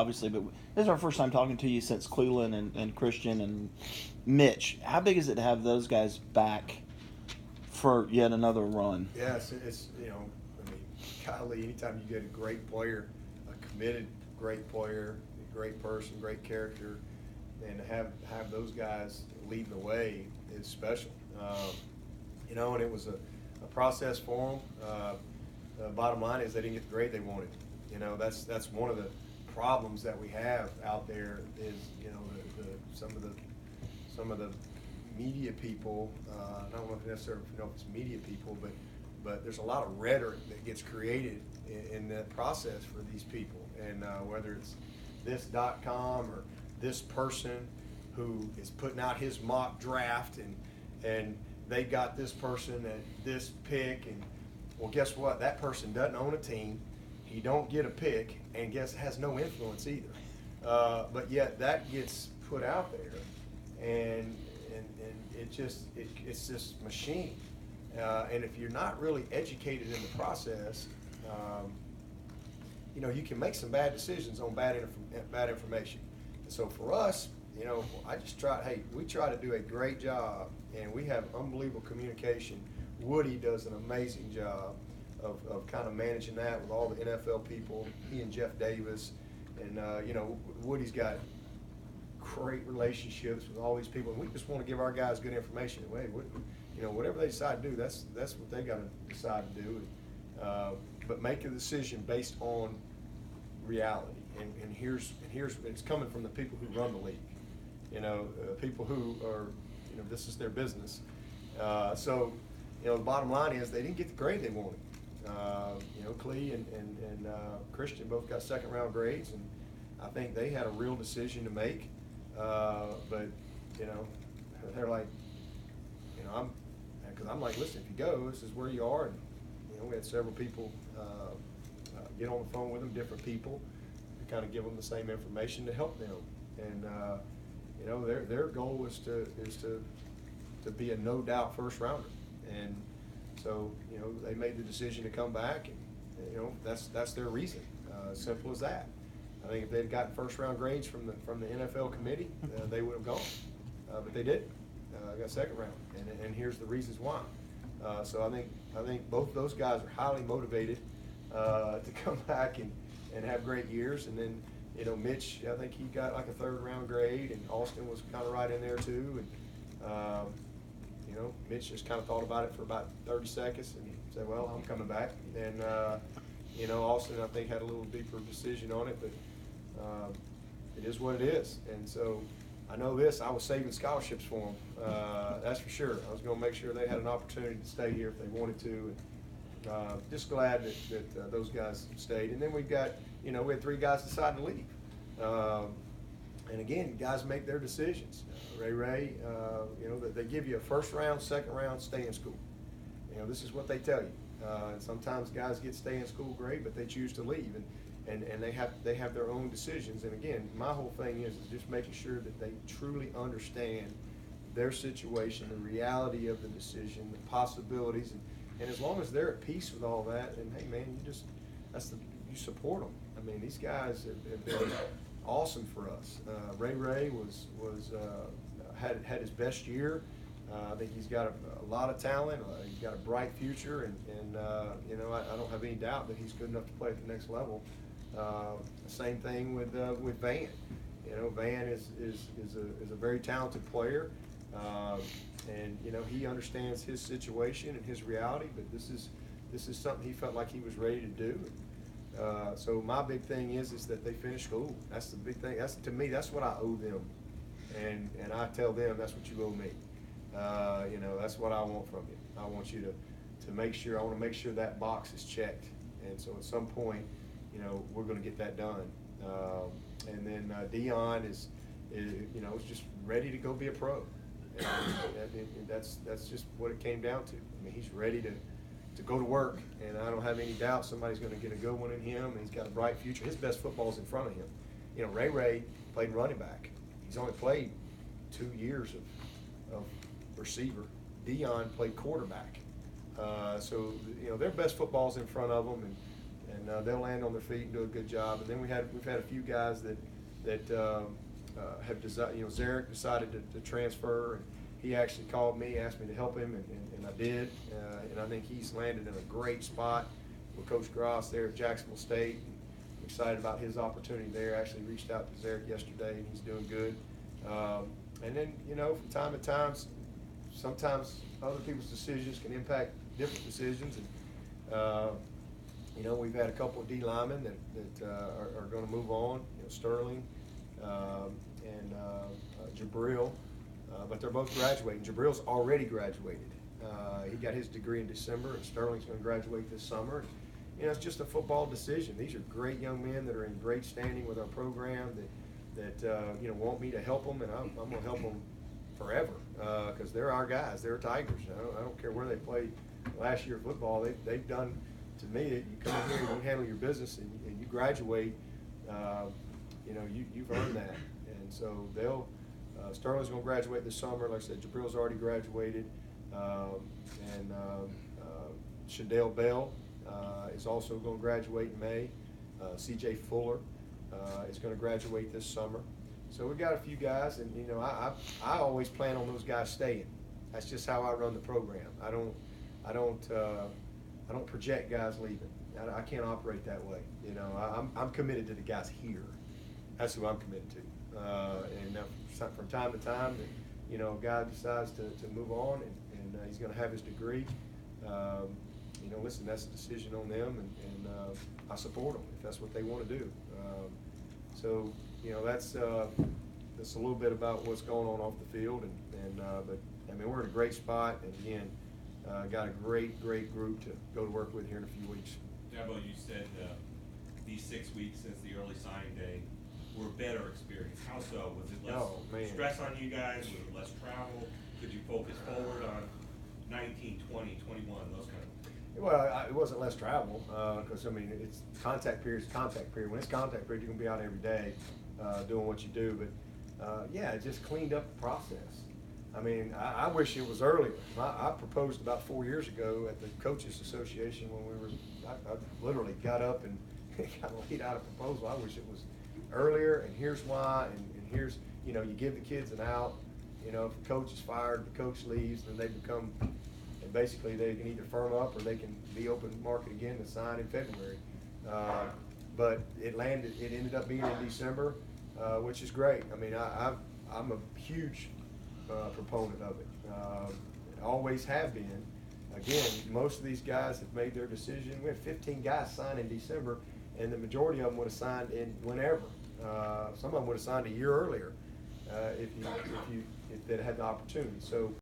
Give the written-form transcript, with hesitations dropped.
obviously, but this is our first time talking to you since Cleveland and Christian and Mitch. How big is it to have those guys back for yet another run? Yeah, it's I mean, golly, anytime you get a great player, a committed great player, a great person, great character, and to have those guys leading the way is special. And it was a process for them. The bottom line is they didn't get the grade they wanted. That's one of the problems that we have out there is some of the media people. I don't know if necessarily know if it's media people, but there's a lot of rhetoric that gets created in that process for these people, and whether it's this.com or this person who is putting out his mock draft and they got this person at this pick, and well, guess what? That person doesn't own a team. He don't get a pick, and has no influence either. But yet that gets put out there, and it's this machine. And if you're not really educated in the process, you can make some bad decisions on bad information. And so for us, we try to do a great job, and we have unbelievable communication. Woody does an amazing job of kind of managing that with all the NFL people, he and Jeff Davis. And, Woody's got great relationships with all these people, and we just want to give our guys good information. Whatever they decide to do, that's what they got to decide to do. But make a decision based on reality. And here's it's coming from the people who run the league. People who are, this is their business. So the bottom line is they didn't get the grade they wanted. Clee and Christian both got second round grades, and I think they had a real decision to make. But they're like, I'm like, listen, if you go, this is where you are. And we had several people get on the phone with them, different people, to kind of give them the same information to help them. And their goal is to be a no doubt first rounder. And so they made the decision to come back, and that's their reason. Simple as that. I think if they'd gotten first round grades from the NFL committee, they would have gone, but they didn't. Got second round, and here's the reasons why. So I think both those guys are highly motivated to come back and have great years. And then Mitch, I think he got like a third round grade, and Austin was kind of right in there too. And Mitch just kind of thought about it for about 30 seconds and said, well, I'm coming back. And Austin, I think, had a little deeper decision on it, but it is what it is. And so I know this, I was saving scholarships for them, that's for sure. I was going to make sure they had an opportunity to stay here if they wanted to. And just glad that those guys stayed. And then we had 3 guys decide to leave. And again, guys make their decisions. Ray, they give you a first round, second round, stay in school. This is what they tell you. And sometimes guys get stay in school great, but they choose to leave, and they have their own decisions. And again, my whole thing is just making sure that they truly understand their situation, the reality of the decision, the possibilities, and as long as they're at peace with all that, then hey man, you support them. I mean, these guys have been awesome for us. Ray had his best year. I think he's got a lot of talent. He's got a bright future, and I don't have any doubt that he's good enough to play at the next level. Same thing with Van. Van is a very talented player, and he understands his situation and his reality. But this is something he felt like he was ready to do. So my big thing is that they finish school. That's the big thing. To me, that's what I owe them, and I tell them that's what you owe me. That's what I want from you. I want you to make sure. I want to make sure that box is checked, and so at some point, we're going to get that done. And then Dion is just ready to go be a pro. And that's just what it came down to. I mean, he's ready to go to work, and I don't have any doubt somebody's going to get a good one in him. And he's got a bright future. His best football's in front of him. Ray played running back. He's only played 2 years of receiver. Dion played quarterback. So their best football's in front of them, and they'll land on their feet and do a good job. And then we've had a few guys that have decided. Zarek decided to transfer, and he actually called me, asked me to help him, and I did. And I think he's landed in a great spot with Coach Gross there at Jacksonville State. I'm excited about his opportunity there. I actually reached out to Zarek yesterday, and he's doing good. And then, from time to time, sometimes other people's decisions can impact different decisions. And, we've had a couple of D linemen that are going to move on, Sterling and Jabril, but they're both graduating. Jabril's already graduated. He got his degree in December, and Sterling's going to graduate this summer. It's just a football decision. These are great young men that are in great standing with our program that want me to help them, and I'm going to help them forever because they're our guys. They're Tigers. I don't care where they played last year football. They've done to me. You come in here and you handle your business and you graduate. You've earned that, and so they'll. Sterling's going to graduate this summer. Like I said, Jabril's already graduated, and Shadell Bell is also going to graduate in May. C.J. Fuller is going to graduate this summer. So we've got a few guys, and I always plan on those guys staying. That's just how I run the program. I don't project guys leaving. I can't operate that way. I'm committed to the guys here. That's who I'm committed to. And from time to time, a guy decides to move on, and he's going to have his degree. Listen, that's a decision on them, and I support them if that's what they want to do. So that's a little bit about what's going on off the field, but I mean, we're in a great spot, and again, got a great group to go to work with here in a few weeks. Dabo, you said these 6 weeks since the early signing day were a better experience. How so? Was it less stress on you guys? Was it less travel? Could you focus forward on 19, 20, 21, those kind of things? Well, it wasn't less travel because, it's contact period. When it's contact period, you're going to be out every day doing what you do. But, it just cleaned up the process. I wish it was earlier. I proposed about 4 years ago at the Coaches Association when I literally got up and kind of laid out a proposal. I wish it was earlier, and here's why, and here's, you give the kids an out. If the coach is fired, the coach leaves, then they become, and basically they can either firm up or they can be open market again to sign in February. But it ended up being in December, which is great. I'm a huge proponent of it. Always have been. Again, most of these guys have made their decision. We had 15 guys sign in December, and the majority of them would have signed in whenever. Some of them would have signed a year earlier if they'd had the opportunity. So